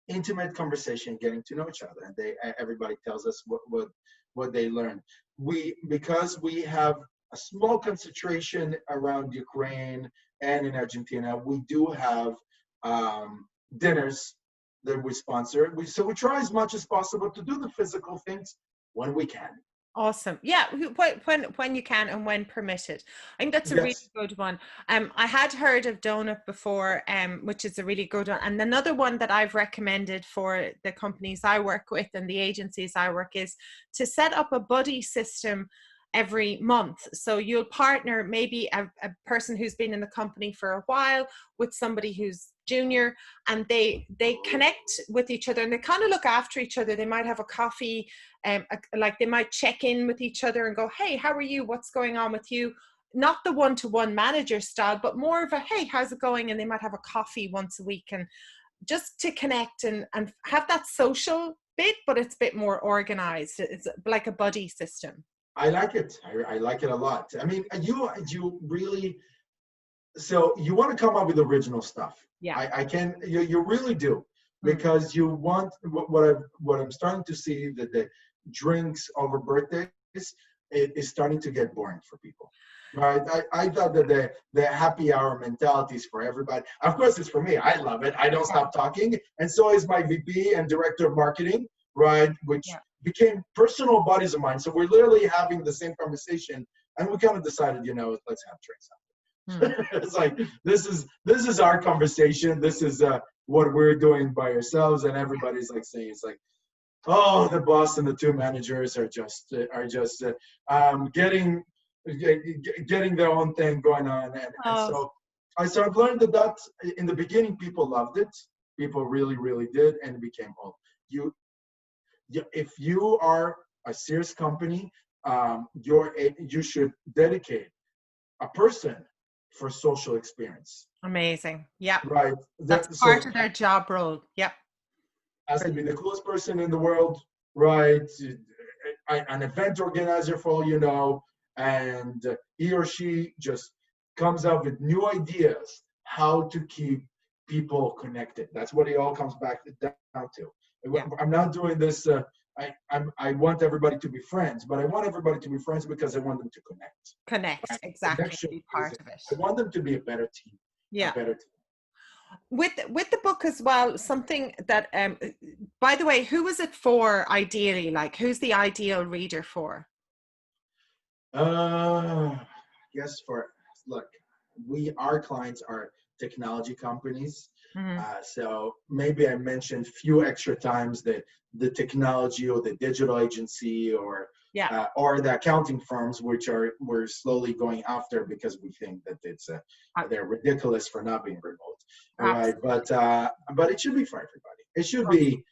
Speaker 2: intimate conversation, getting to know each other, and everybody tells us what they learned. Because we have a small concentration around Ukraine and in Argentina, we do have dinners that we sponsor. So we try as much as possible to do the physical things when we can.
Speaker 1: Awesome. Yeah, when you can and when permitted. I think that's a really good one. I had heard of Donut before, which is a really good one. And another one that I've recommended for the companies I work with and the agencies I work is to set up a buddy system every month. So you'll partner maybe a person who's been in the company for a while with somebody who's junior, and they connect with each other, and they kind of look after each other. They might have a coffee, like they might check in with each other and go, hey, how are you? What's going on with you? Not the one-to-one manager style, but more of a, hey, how's it going? And they might have a coffee once a week, and just to connect and have that social bit, but it's a bit more organized. It's like a buddy system.
Speaker 2: I like it. I like it a lot. I mean, you really, so you want to come up with original stuff.
Speaker 1: Yeah.
Speaker 2: You really do, because you want, what I'm starting to see, that the drinks over birthdays is starting to get boring for people. Right. I thought that the happy hour mentality is for everybody. Of course, it's for me. I love it. I don't stop talking. And so is my VP and director of marketing, right? Which became personal buddies of mine. So we're literally having the same conversation, and we kind of decided, let's have drinks. It's like, this is our conversation. This is what we're doing by ourselves. And everybody's like saying, it's like, oh, the boss and the two managers are just getting their own thing going on. And so I've learned that in the beginning, people loved it. People really, really did. And it became, if you are a serious company, you should dedicate a person for social experience.
Speaker 1: Amazing. Yeah.
Speaker 2: Right.
Speaker 1: That's part of their job role. Yep.
Speaker 2: Has to be the coolest person in the world, right? An event organizer, for all you know, and he or she just comes up with new ideas how to keep people connected. That's what it all comes back down to.
Speaker 1: Yeah.
Speaker 2: I'm not doing this. I want everybody to be friends, but I want everybody to be friends because I want them to connect.
Speaker 1: Connect,
Speaker 2: Right?
Speaker 1: exactly.
Speaker 2: Connection
Speaker 1: Be
Speaker 2: is,
Speaker 1: part of it.
Speaker 2: I want them to be a better team.
Speaker 1: Yeah.
Speaker 2: A better team.
Speaker 1: With the book as well, something that by the way, who is it for ideally? Like, who's the ideal reader for?
Speaker 2: Yes, look, our clients are technology companies.
Speaker 1: Mm-hmm.
Speaker 2: So maybe I mentioned few extra times that the technology or the digital agency or the accounting firms, which we're slowly going after because we think that they're ridiculous for not being remote. All right, but it should be for everybody. It should be,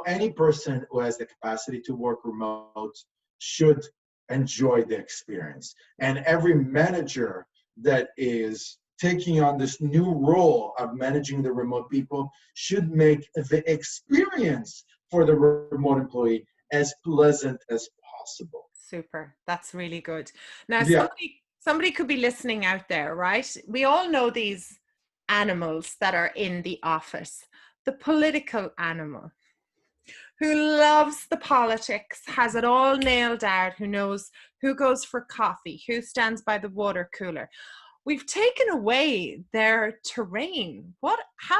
Speaker 2: any person who has the capacity to work remote should enjoy the experience. And every manager that is taking on this new role of managing the remote people should make the experience for the remote employee as pleasant as possible.
Speaker 1: Super. That's really good. Now,
Speaker 2: Yeah.
Speaker 1: somebody could be listening out there, right? We all know these animals that are in the office. The political animal, who loves the politics, has it all nailed out, who knows who goes for coffee, who stands by the water cooler. We've taken away their terrain.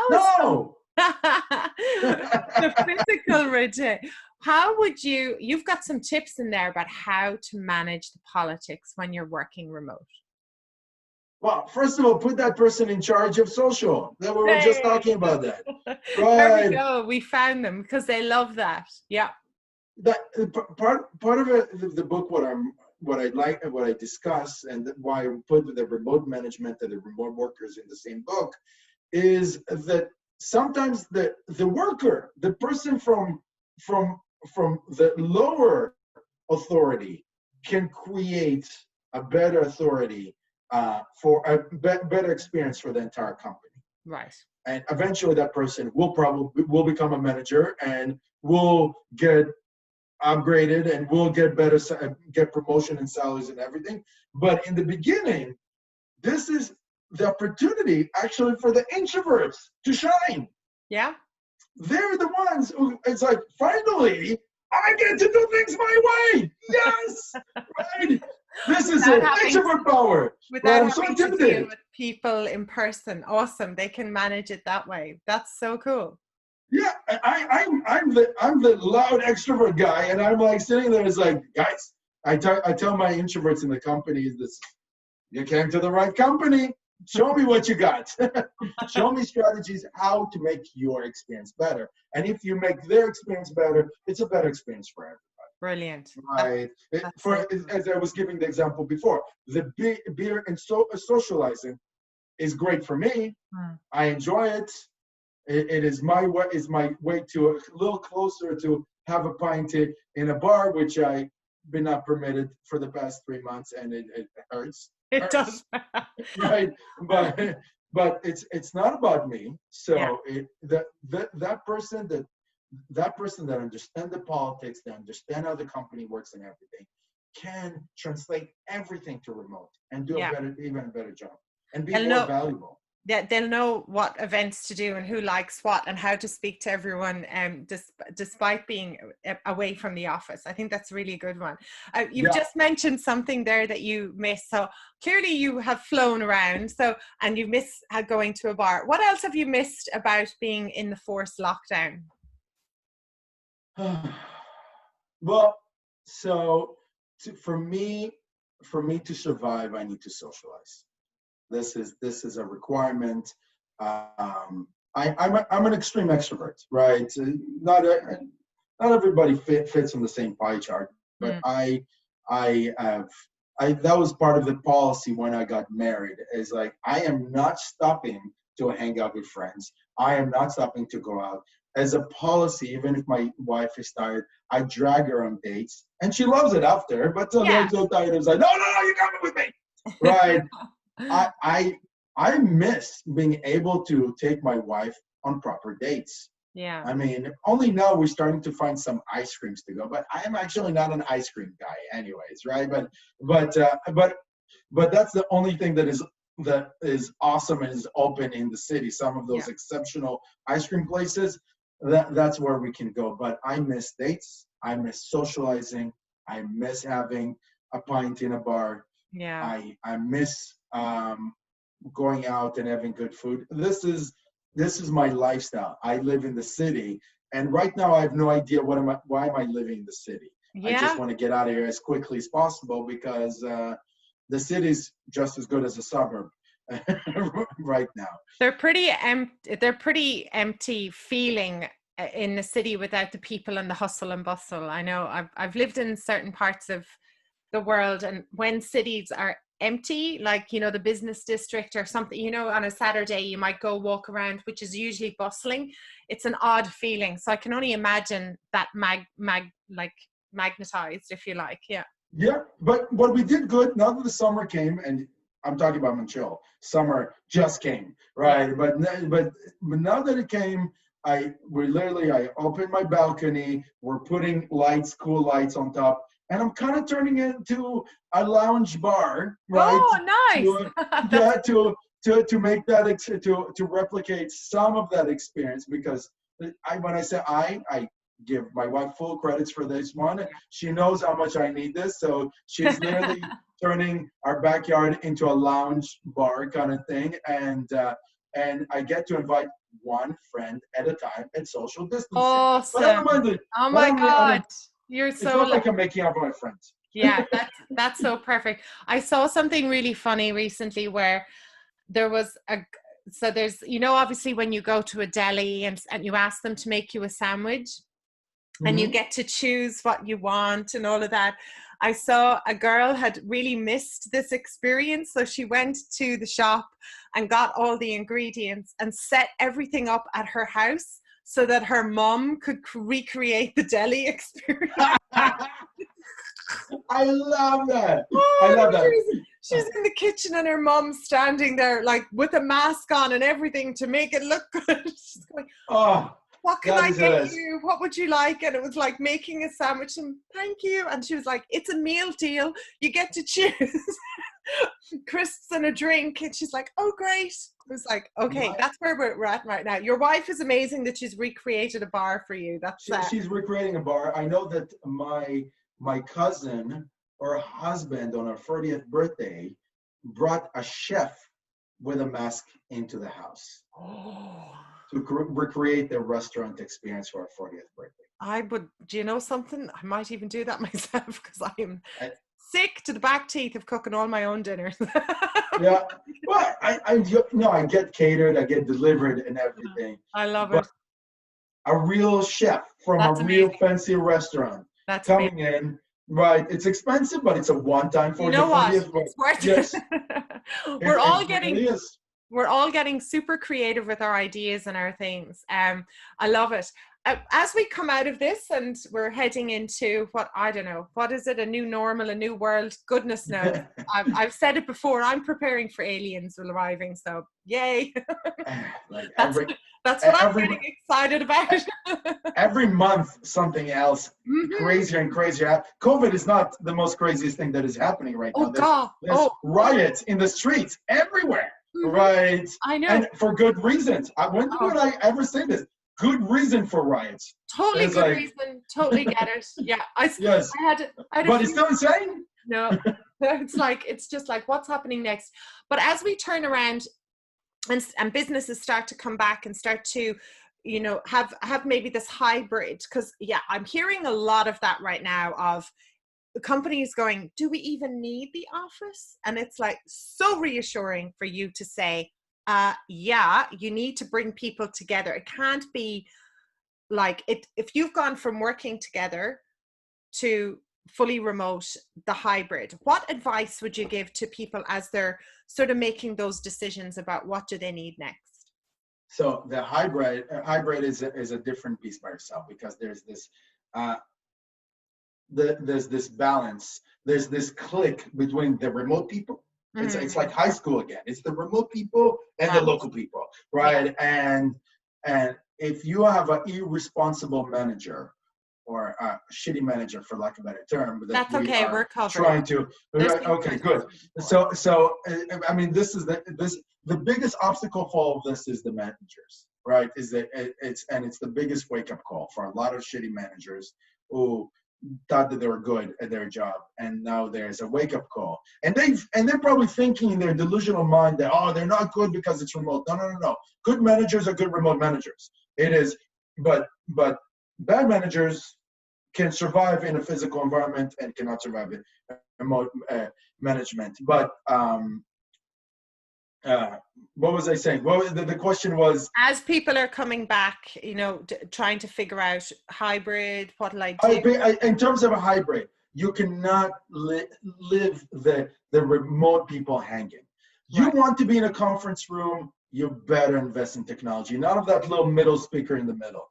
Speaker 2: No!
Speaker 1: The physical routine. How would you've got some tips in there about how to manage the politics when you're working remote?
Speaker 2: Well, first of all, put that person in charge of social. We were just talking about that. Right.
Speaker 1: There we go. We found them because they love that. Yeah.
Speaker 2: That part of it, the book, what I discuss, and why I put the remote management and the remote workers in the same book, is that sometimes the worker, the person from the lower authority, can create a better authority for a better experience for the entire company.
Speaker 1: Right.
Speaker 2: And eventually that person will become a manager and will get upgraded and will get promotion and salaries and everything. But in the beginning, this is the opportunity actually for the introverts to shine.
Speaker 1: Yeah.
Speaker 2: They're the ones who, it's like, finally, I get to do things my way. Yes, right. This is an introvert power.
Speaker 1: Without having to deal with people in person. Awesome. They can manage it that way. That's so cool.
Speaker 2: Yeah, I'm the loud extrovert guy, and I'm like sitting there. It's like, guys, I tell my introverts in the company this: you came to the right company. Show me what you got. Show me strategies how to make your experience better. And if you make their experience better, it's a better experience for everybody.
Speaker 1: Brilliant.
Speaker 2: Right. As I was giving the example before, the beer and socializing is great for me. I enjoy it. It is my way to a little closer to have a pint in a bar, which I've been not permitted for the past 3 months, and it hurts.
Speaker 1: It does.
Speaker 2: Right, but it's not about me. So that person that understands the politics, that understand how the company works and everything, can translate everything to remote and do even a better job and be more valuable.
Speaker 1: Yeah, they'll know what events to do and who likes what and how to speak to everyone despite being away from the office. I think that's really a good one. You've just mentioned something there that you miss. So clearly you have flown around, and you miss going to a bar. What else have you missed about being in the forced lockdown?
Speaker 2: Well, so for me to survive, I need to socialize. This is a requirement. I'm an extreme extrovert, right? Not everybody fits on the same pie chart, but that was part of the policy when I got married. Is like, I am not stopping to hang out with friends. I am not stopping to go out. As a policy, even if my wife is tired, I drag her on dates, and she loves it after. But till I'm so tired, I was like, no, you're coming with me, right? I miss being able to take my wife on proper dates.
Speaker 1: Yeah.
Speaker 2: I mean, only now we're starting to find some ice creams to go, but I am actually not an ice cream guy anyways, right? But that's the only thing that is that is awesome and is open in the city, some of those
Speaker 1: Yeah.
Speaker 2: exceptional ice cream places, that's where we can go. But I miss dates. I miss socializing. I miss having a pint in a bar.
Speaker 1: Yeah.
Speaker 2: I miss going out and having good food. This is my lifestyle. I live in the city, and right now I have no idea why am I living in the city. I just
Speaker 1: Yeah.
Speaker 2: want to get out of here as quickly as possible because the city's just as good as a suburb right now.
Speaker 1: They're pretty empty. They're pretty empty feeling in the city without the people and the hustle and bustle. I know I've lived in certain parts of the world, and when cities are empty, like, you know, the business district or something, you know, on a Saturday you might go walk around, which is usually bustling. It's an odd feeling. So I can only imagine that like magnetized, if you like. Yeah.
Speaker 2: Yeah, but what we did good now that the summer came, and I'm talking about Montreal. Summer just came, right?
Speaker 1: Yeah.
Speaker 2: But now that it came, I opened my balcony. We're putting lights, cool lights on top, and I'm kind of turning it into a lounge bar, right?
Speaker 1: Oh, nice.
Speaker 2: To yeah, to make that to replicate some of that experience, because when I say I give my wife full credits for this one. She knows how much I need this, so she's literally turning our backyard into a lounge bar kind of thing, and I get to invite one friend at a time at social distancing. But I
Speaker 1: Awesome.
Speaker 2: don't mind it.
Speaker 1: Oh
Speaker 2: But
Speaker 1: my God. You're
Speaker 2: it's
Speaker 1: so
Speaker 2: not like I'm making up with my friends.
Speaker 1: yeah, that's so perfect. I saw something really funny recently where there was so there's, you know, obviously when you go to a deli and you ask them to make you a sandwich, and you
Speaker 2: Mhm.
Speaker 1: get to choose what you want and all of that. I saw a girl had really missed this experience, so she went to the shop and got all the ingredients and set everything up at her house so that her mom could recreate the deli experience.
Speaker 2: I love that. I
Speaker 1: Oh,
Speaker 2: love that.
Speaker 1: she's in the kitchen and her mom's standing there like with a mask on and everything to make it look good. She's going,
Speaker 2: Oh,
Speaker 1: what can
Speaker 2: that
Speaker 1: I
Speaker 2: is
Speaker 1: get
Speaker 2: it.
Speaker 1: you? What would you like? And it was like making a sandwich and thank you. And she was like, it's a meal deal. You get to choose crisps and a drink. And she's like, oh, great. It was like, okay, that's where we're at right now. Your wife is amazing that she's recreated a bar for you. That's
Speaker 2: She's recreating a bar. I know that my cousin, her husband, on her 40th birthday, brought a chef with a mask into the house to recreate the restaurant experience for her 40th birthday.
Speaker 1: I would, do you know something? I might even do that myself because I am
Speaker 2: I,
Speaker 1: sick to the back teeth of cooking all my own dinners.
Speaker 2: yeah, well, I get catered, I get delivered and everything.
Speaker 1: I love
Speaker 2: But
Speaker 1: it.
Speaker 2: a real chef from a
Speaker 1: That's
Speaker 2: real
Speaker 1: amazing.
Speaker 2: fancy restaurant
Speaker 1: That's
Speaker 2: coming
Speaker 1: amazing.
Speaker 2: in, right? It's expensive, but it's a one-time
Speaker 1: You
Speaker 2: for the
Speaker 1: know what?
Speaker 2: 40th.
Speaker 1: It's worth
Speaker 2: Yes,
Speaker 1: it.
Speaker 2: it,
Speaker 1: We're all
Speaker 2: it really
Speaker 1: getting
Speaker 2: is.
Speaker 1: we're all getting super creative with our ideas and our things. I love it. As we come out of this and we're heading into what, I don't know, what is it? A new normal, a new world? Goodness knows. I've said it before. I'm preparing for aliens arriving. So yay.
Speaker 2: Like
Speaker 1: That's what I'm
Speaker 2: every
Speaker 1: getting excited about.
Speaker 2: every month something else
Speaker 1: Mhm.
Speaker 2: crazier and crazier. COVID is not the most craziest thing that is happening right now.
Speaker 1: Oh God.
Speaker 2: There's riots in the streets everywhere,
Speaker 1: Mhm.
Speaker 2: right?
Speaker 1: I know.
Speaker 2: And for good reasons. When
Speaker 1: Oh.
Speaker 2: did I ever say this? Good reason for riots.
Speaker 1: Totally
Speaker 2: It's
Speaker 1: good
Speaker 2: like,
Speaker 1: reason. Totally get it. Yeah.
Speaker 2: yes,
Speaker 1: I had a
Speaker 2: but it's
Speaker 1: few.
Speaker 2: still insane.
Speaker 1: No, it's just like what's happening next. But as we turn around and businesses start to come back and start to, you know, have maybe this hybrid, because yeah, I'm hearing a lot of that right now of the companies going, do we even need the office? And it's like so reassuring for you to say, yeah, you need to bring people together. It can't be like it if you've gone from working together to fully remote, the hybrid. What advice would you give to people as they're sort of making those decisions about what do they need next?
Speaker 2: So the hybrid is a different piece by itself, because there's this there's this balance. There's this click between the remote people. It's like high school again. It's the remote people and the local people, right? Yeah. And if you have an irresponsible manager or shitty manager, for lack of a better term, that
Speaker 1: That's
Speaker 2: we
Speaker 1: okay.
Speaker 2: are
Speaker 1: We're covered.
Speaker 2: trying to. Okay, good. So I mean, this is the biggest obstacle for all of this is the managers, right? Is that it's the biggest wake up call for a lot of shitty managers who thought that they were good at their job, and now there's a wake up call, and they're probably thinking in their delusional mind that, oh, they're not good because it's remote. No. Good managers are good remote managers. It is, but bad managers can survive in a physical environment and cannot survive in remote management. But what was I saying? What was the question was?
Speaker 1: As people are coming back, trying to figure out hybrid, what'll I do?
Speaker 2: In terms of a hybrid, you cannot live the remote people hanging. You want to be in a conference room, you better invest in technology. None of that little middle speaker in the middle.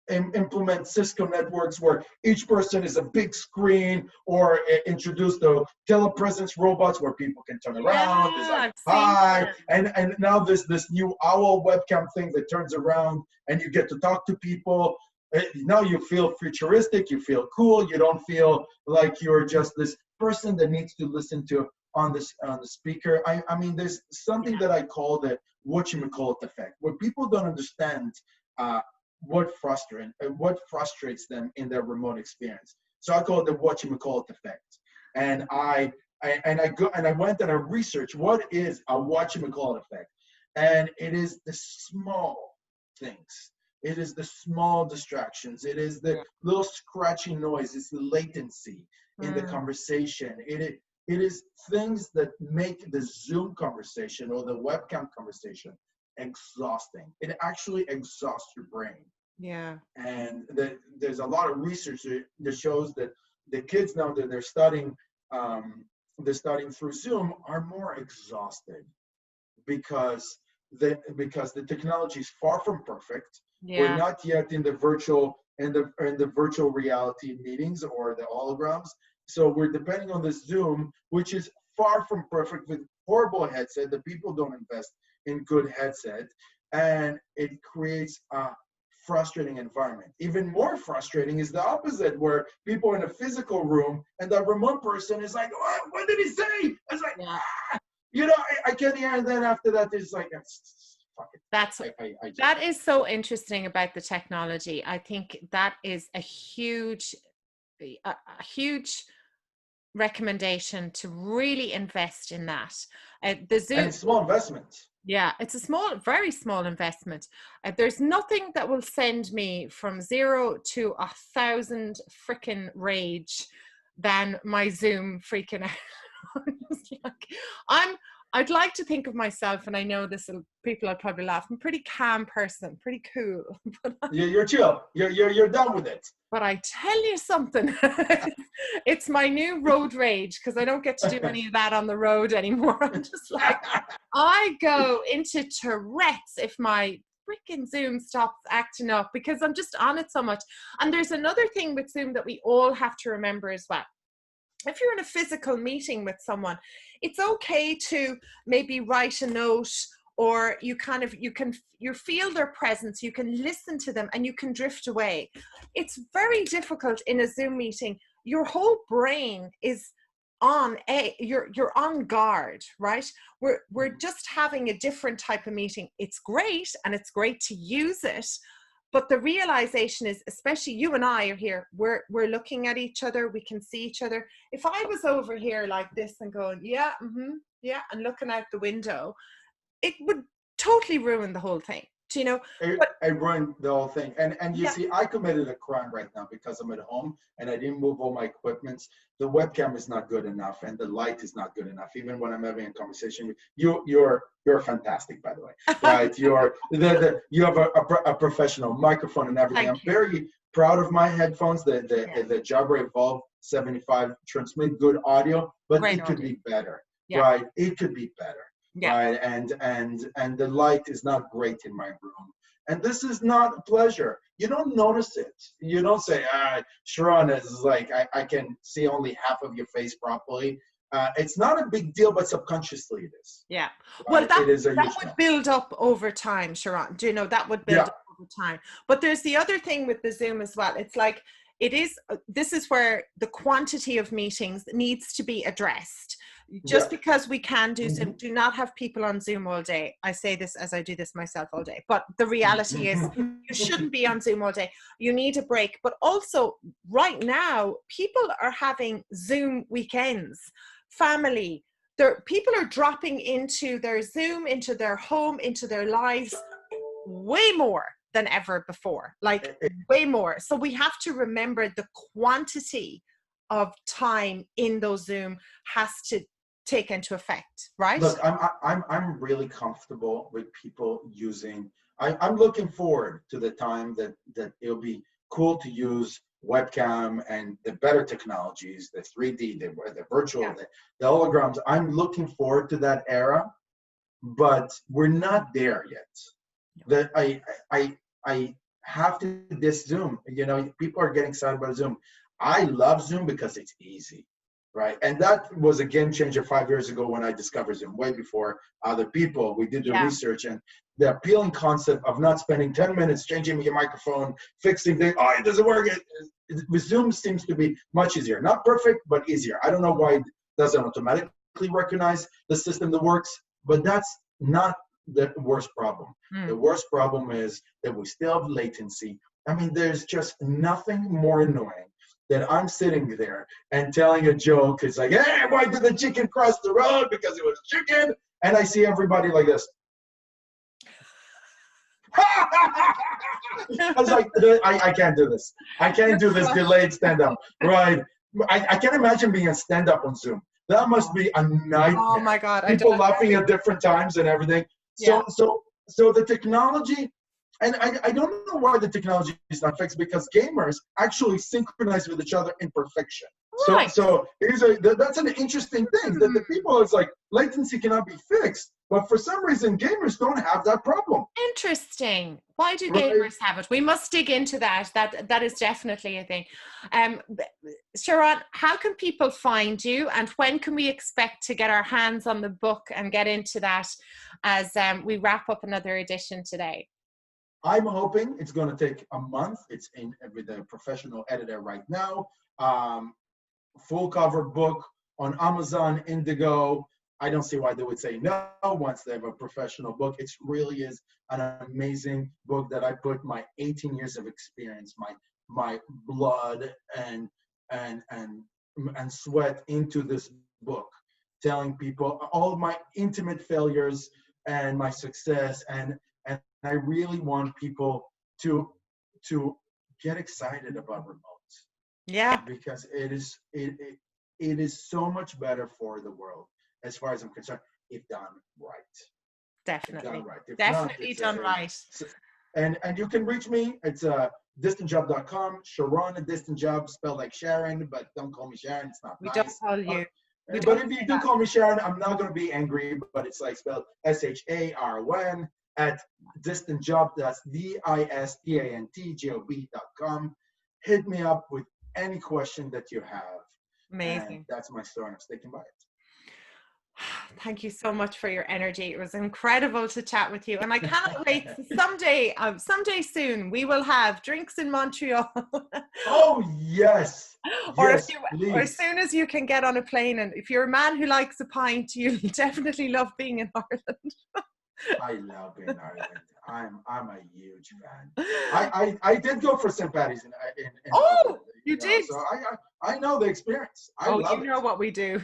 Speaker 2: Implement Cisco networks where each person is a big screen, or introduce the telepresence robots where people can turn around. It's like, hi. And now there's this new owl webcam thing that turns around and you get to talk to people. Now you feel futuristic, you feel cool, you don't feel like you're just this person that needs to listen to on the speaker. I mean, there's something that I call the whatchamacallit effect, where people don't understand what frustrates them in their remote experience. So I call it the whatchamacallit effect. And I went and I researched what is a whatchamacallit effect. And it is the small things. It is the small distractions. It is the little scratchy noise. It's the latency in the conversation. It is things that make the Zoom conversation or the webcam conversation exhausting. It actually exhausts your brain.
Speaker 1: Yeah.
Speaker 2: And there's a lot of research that shows that the kids now that they're studying through Zoom are more exhausted because the technology is far from perfect.
Speaker 1: Yeah.
Speaker 2: We're not yet in the virtual reality meetings or the holograms. So we're depending on the Zoom, which is far from perfect, with horrible headset. The people don't invest in good headset, and it creates a frustrating environment. Even more frustrating is the opposite, where people are in a physical room and the remote person is like, what did he say? It's like, I can't hear. And then after that, it's like, fuck it.
Speaker 1: That is so interesting about the technology. I think that is a huge recommendation to really invest in that. The Zoom,
Speaker 2: and it's small investment.
Speaker 1: Yeah, it's a very small investment. There's nothing that will send me from 0 to 1,000 freaking rage than my Zoom freaking out. I'd like to think of myself, and I know people will probably laugh, I'm a pretty calm person, pretty cool.
Speaker 2: You're chill. You're done with it.
Speaker 1: But I tell you something, it's my new road rage, because I don't get to do any of that on the road anymore. I'm just like, I go into Tourette's if my freaking Zoom stops acting up, because I'm just on it so much. And there's another thing with Zoom that we all have to remember as well. If you're in a physical meeting with someone, it's okay to maybe write a note, or you feel their presence, you can listen to them, and you can drift away. It's very difficult in a Zoom meeting. Your whole brain is you're on guard, right? We're just having a different type of meeting. It's great, and it's great to use it. But the realization is, especially you and I are here, we're looking at each other, we can see each other. If I was over here like this and going, and looking out the window, it would totally ruin the whole thing.
Speaker 2: It ruined the whole thing. And you see, I committed a crime right now because I'm at home and I didn't move all my equipment. The webcam is not good enough, and the light is not good enough. Even when I'm having a conversation with you, you're fantastic, by the way, right? You have a professional microphone and everything. I'm very proud of my headphones. The Jabra Evolve 75 transmit good audio, but it could be better, right? It could be better. Right, and the light is not great in my room, and this is not a pleasure. You don't notice it. You don't say, Sharon is like, I can see only half of your face properly. It's not a big deal, but subconsciously it is.
Speaker 1: Yeah.
Speaker 2: Right?
Speaker 1: Well, that would build up over time, Sharon. Do you know that would build up over time. But there's the other thing with the Zoom as well. It's like, this is where the quantity of meetings needs to be addressed. Just because we can do Zoom, do not have people on Zoom all day. I say this as I do this myself all day, but the reality is you shouldn't be on Zoom all day. You need a break. But also right now, people are having Zoom weekends, family. People are dropping into their Zoom, into their home, into their lives way more than ever before, like way more. So we have to remember the quantity of time in those Zoom has to take into effect, right?
Speaker 2: Look, I'm really comfortable with people using. I'm looking forward to the time that it'll be cool to use webcam and the better technologies, the 3D, the virtual, the holograms. I'm looking forward to that era, but we're not there yet. That I have to this Zoom. You know, people are getting excited about Zoom. I love Zoom because it's easy, right? And that was a game changer 5 years ago when I discovered Zoom, way before other people. We did the research, and the appealing concept of not spending 10 minutes changing your microphone, fixing things. Oh, it doesn't work. With Zoom seems to be much easier. Not perfect, but easier. I don't know why it doesn't automatically recognize the system that works, but that's not the worst problem. The worst problem is that we still have latency. I mean, there's just nothing more annoying than I'm sitting there and telling a joke. It's like, hey, why did the chicken cross the road? Because it was chicken. And I see everybody like this. I was like, I can't do this. I can't do this delayed stand-up, right? I can't imagine being a stand-up on Zoom. That must be a nightmare.
Speaker 1: Oh my God.
Speaker 2: People laughing at different times and everything. So the technology, and I don't know why the technology is not fixed, because gamers actually synchronize with each other in perfection. Right. So that's an interesting thing, that the people, it's like latency cannot be fixed, but for some reason gamers don't have that problem.
Speaker 1: Interesting. Why do gamers have it? We must dig into that. That is definitely a thing. Sharon, how can people find you, and when can we expect to get our hands on the book and get into that as we wrap up another edition today?
Speaker 2: I'm hoping it's going to take a month. It's in with a professional editor right now. Full cover book on Amazon, Indigo. I don't see why they would say no once they have a professional book. It really is an amazing book that I put my 18 years of experience, my blood and sweat into this book, telling people all of my intimate failures and my success, and I really want people to get excited about remote.
Speaker 1: Yeah,
Speaker 2: because it is so much better for the world, as far as I'm concerned, if done right.
Speaker 1: Definitely.
Speaker 2: If done right. If
Speaker 1: definitely
Speaker 2: not,
Speaker 1: done right.
Speaker 2: And you can reach me. It's DistantJob.com. Sharon at DistantJob, spelled like Sharon, but don't call me Sharon. It's not nice.
Speaker 1: We don't call you.
Speaker 2: But if you do call me Sharon, I'm not going to be angry. But it's like spelled SHARON at DistantJob. That's DISTANTJOB.com. Hit me up with any question that you have.
Speaker 1: Amazing.
Speaker 2: And that's my story. I'm sticking by it.
Speaker 1: Thank you so much for your energy. It was incredible to chat with you, and I cannot wait. Someday soon, we will have drinks in Montreal.
Speaker 2: Oh yes.
Speaker 1: Or as soon as you can get on a plane, and if you're a man who likes a pint, you'll definitely love being in Ireland.
Speaker 2: I love being in Ireland. I'm a huge fan. I did go for St. Patty's in
Speaker 1: Ireland, you did.
Speaker 2: So I know the experience.
Speaker 1: You know what we do.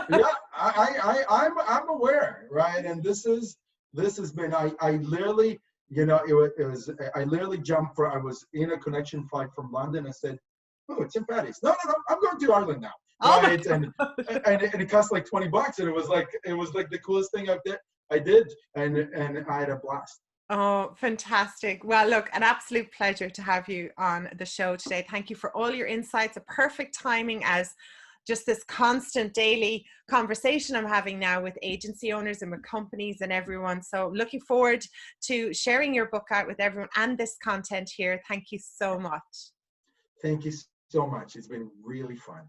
Speaker 2: Yeah, I'm aware, right? And this has been I literally, it was I literally jumped I was in a connection flight from London and said, oh, it's St. Patty's. No, I'm going to Ireland now. Right? And it cost like $20, and it was like the coolest thing I did, and I had a blast.
Speaker 1: Oh, fantastic. Well, look, an absolute pleasure to have you on the show today. Thank you for all your insights. A perfect timing as just this constant daily conversation I'm having now with agency owners and with companies and everyone. So looking forward to sharing your book out with everyone and this content here. Thank you so much.
Speaker 2: Thank you so much. It's been really fun.